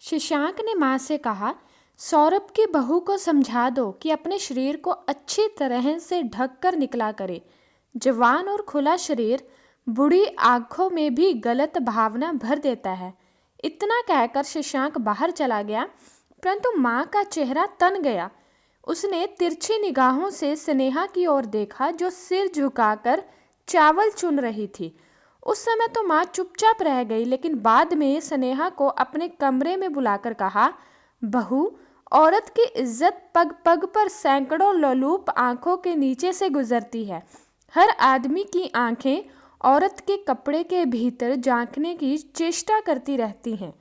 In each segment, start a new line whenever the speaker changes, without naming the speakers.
शशांक ने माँ से कहा, सौरभ की बहू को समझा दो कि अपने शरीर को अच्छी तरह से ढक कर निकला करे। जवान और खुला शरीर बूढ़ी आंखों में भी गलत भावना भर देता है। इतना कहकर शशांक बाहर चला गया, परंतु माँ का चेहरा तन गया। उसने तिरछी निगाहों से स्नेहा की ओर देखा, जो सिर झुकाकर चावल चुन रही थी। उस समय तो माँ चुपचाप रह गई, लेकिन बाद में स्नेहा को अपने कमरे में बुलाकर कहा, बहू, औरत की इज्जत पग पग पर सैकड़ों लोलूप आंखों के नीचे से गुजरती है। हर आदमी की आंखें औरत के कपड़े के भीतर झांकने की चेष्टा करती रहती हैं।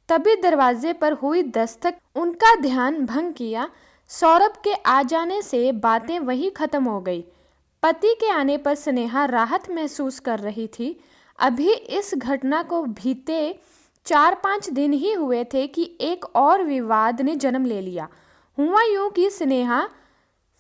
तभी दरवाजे पर हुई दस्तक उनका ध्यान भंग किया। सौरभ के आ जाने से बातें वहीं खत्म हो गई। पति के आने पर स्नेहा राहत महसूस कर रही थी। अभी इस घटना को बीते 4-5 दिन ही हुए थे कि एक और विवाद ने जन्म ले लिया। हुआ यूं कि स्नेहा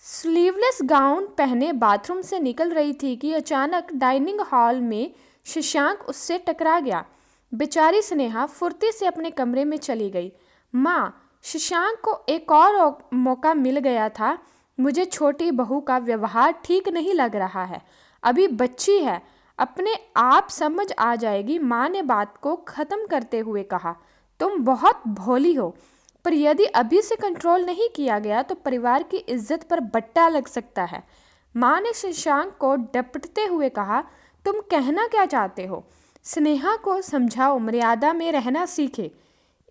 स्लीवलेस गाउन पहने बाथरूम से निकल रही थी कि अचानक डाइनिंग हॉल में शशांक उससे टकरा गया। बेचारी स्नेहा फुर्ती से अपने कमरे में चली गई। माँ, शशांक को एक और मौका मिल गया था। मुझे छोटी बहू का व्यवहार ठीक नहीं लग रहा है। अभी बच्ची है, अपने आप समझ आ जाएगी। माँ ने बात को ख़त्म करते हुए कहा, तुम बहुत भोली हो, पर यदि अभी से कंट्रोल नहीं किया गया तो परिवार की इज्जत पर बट्टा लग सकता है। माँ ने शशांक को डपटते हुए कहा, तुम कहना क्या चाहते हो? स्नेहा को समझाओ, मर्यादा में रहना सीखे।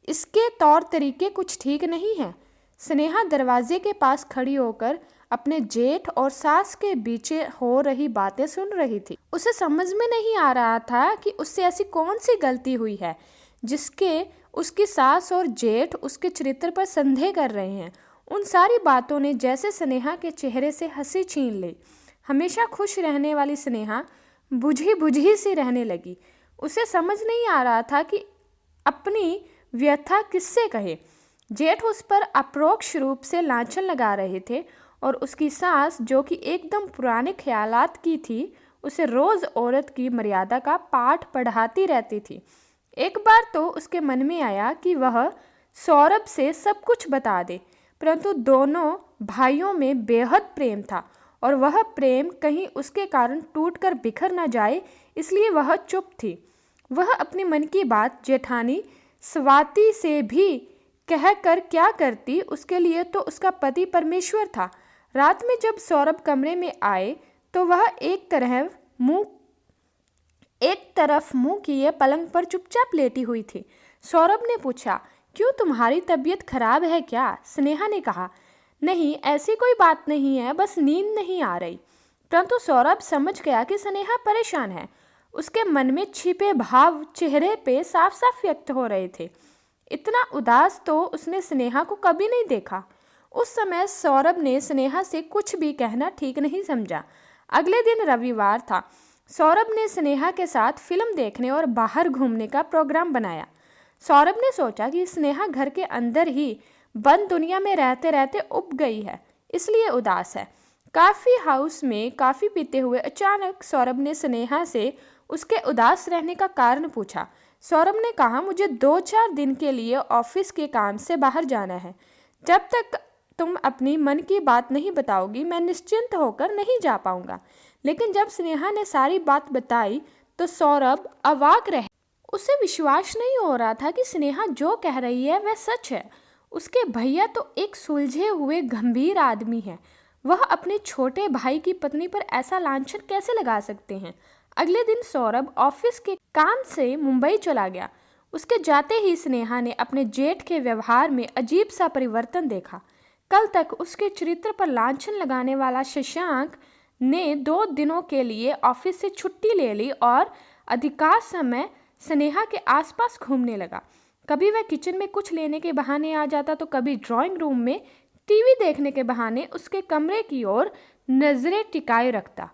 इसके तौर तरीके कुछ ठीक नहीं हैं। स्नेहा दरवाजे के पास खड़ी होकर अपने जेठ और सास के बीच हो रही बातें सुन रही थी। उसे समझ में नहीं आ रहा था कि उससे ऐसी कौन सी गलती हुई है जिसके उसकी सास और जेठ उसके चरित्र पर संदेह कर रहे हैं। उन सारी बातों ने जैसे स्नेहा के चेहरे से हंसी छीन ली। हमेशा खुश रहने वाली स्नेहा बुझी बुझी सी रहने लगी। उसे समझ नहीं आ रहा था कि अपनी व्यथा किससे कहे। जेठ उस पर अप्रोक्ष रूप से लांछन लगा रहे थे और उसकी सास, जो कि एकदम पुराने ख्यालात की थी, उसे रोज औरत की मर्यादा का पाठ पढ़ाती रहती थी। एक बार तो उसके मन में आया कि वह सौरभ से सब कुछ बता दे, परंतु दोनों भाइयों में बेहद प्रेम था और वह प्रेम कहीं उसके कारण टूटकर बिखर न जाए, इसलिए वह चुप थी। वह अपने मन की बात जेठानी स्वाति से भी कहकर क्या करती, उसके लिए तो उसका पति परमेश्वर था। रात में जब सौरभ कमरे में आए तो वह एक तरफ मुंह किए पलंग पर चुपचाप लेटी हुई थी। सौरभ ने पूछा, क्यों, तुम्हारी तबीयत खराब है क्या? स्नेहा ने कहा, नहीं, ऐसी कोई बात नहीं है, बस नींद नहीं आ रही। परंतु सौरभ समझ गया कि स्नेहा परेशान है। उसके मन में छिपे भाव चेहरे पे साफ साफ व्यक्त हो रहे थे। इतना उदास तो उसने स्नेहा को कभी नहीं देखा। उस समय सौरभ ने स्नेहा से कुछ भी कहना ठीक नहीं समझा। अगले दिन रविवार था। सौरभ ने स्नेहा के साथ फिल्म देखने और बाहर घूमने का प्रोग्राम बनाया। सौरभ ने सोचा कि स्नेहा घर के अंदर ही बंद दुनिया में रहते रहते उब गई है, इसलिए उदास है। कॉफी हाउस में कॉफी पीते हुए अचानक सौरभ ने स्नेहा से उसके उदास रहने का कारण पूछा। सौरभ ने कहा, मुझे 2-4 दिन के लिए ऑफिस के काम से बाहर जाना है। जब तक तुम अपनी मन की बात नहीं बताओगी, मैं निश्चिंत होकर नहीं जा पाऊंगा। लेकिन जब स्नेहा ने सारी बात बताई तो सौरभ अवाक रह। उसे विश्वास नहीं हो रहा था कि स्नेहा जो कह रही है वह सच है। उसके भैया तो एक सुलझे हुए गंभीर आदमी है। वह अपने छोटे भाई की पत्नी पर ऐसा लांछन कैसे लगा सकते हैं? अगले दिन सौरभ ऑफिस के काम से मुंबई चला गया। उसके जाते ही स्नेहा ने अपने जेठ के व्यवहार में अजीब सा परिवर्तन देखा। कल तक उसके चरित्र पर लांछन लगाने वाला शशांक ने 2 दिनों के लिए ऑफिस से छुट्टी ले ली और अधिकांश समय स्नेहा के आसपास घूमने लगा। कभी वह किचन में कुछ लेने के बहाने आ जाता तो कभी ड्राइंग रूम में टीवी देखने के बहाने उसके कमरे की ओर नजरें टिकाए रखता।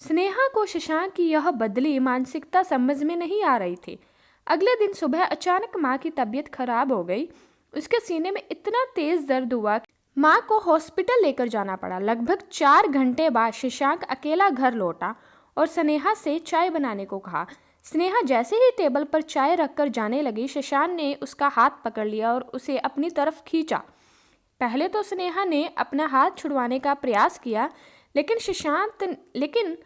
स्नेहा को शशांक की यह बदली मानसिकता समझ में नहीं आ रही थी। अगले दिन सुबह अचानक माँ की तबीयत खराब हो गई। उसके सीने में इतना तेज दर्द हुआ कि माँ को हॉस्पिटल लेकर जाना पड़ा। लगभग 4 घंटे बाद शशांक अकेला घर लौटा और स्नेहा से चाय बनाने को कहा। स्नेहा जैसे ही टेबल पर चाय रखकर जाने लगी, शशांक ने उसका हाथ पकड़ लिया और उसे अपनी तरफ खींचा। पहले तो स्नेहा ने अपना हाथ छुड़वाने का प्रयास किया, लेकिन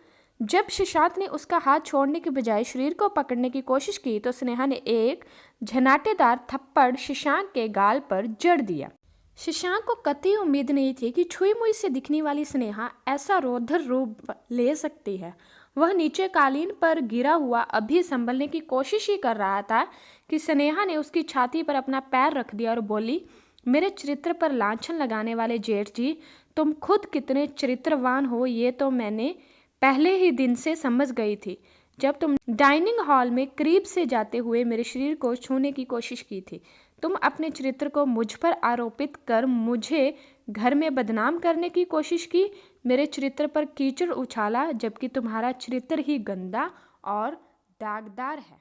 जब शशांक ने उसका हाथ छोड़ने के बजाय शरीर को पकड़ने की कोशिश की तो स्नेहा ने एक झनाटेदार थप्पड़ शशांक के गाल पर जड़ दिया। शशांक को कतई उम्मीद नहीं थी कि छुई मुई से दिखने वाली स्नेहा ऐसा रौद्र रूप ले सकती है। वह नीचे कालीन पर गिरा हुआ अभी संभलने की कोशिश ही कर रहा था कि स्नेहा ने उसकी छाती पर अपना पैर रख दिया और बोली, मेरे चरित्र पर लांछन लगाने वाले जेठ जी, तुम खुद कितने चरित्रवान हो ये तो मैंने पहले ही दिन से समझ गई थी, जब तुम डाइनिंग हॉल में करीब से जाते हुए मेरे शरीर को छूने की कोशिश की थी। तुम अपने चरित्र को मुझ पर आरोपित कर मुझे घर में बदनाम करने की कोशिश की, मेरे चरित्र पर कीचड़ उछाला, जबकि तुम्हारा चरित्र ही गंदा और दागदार है।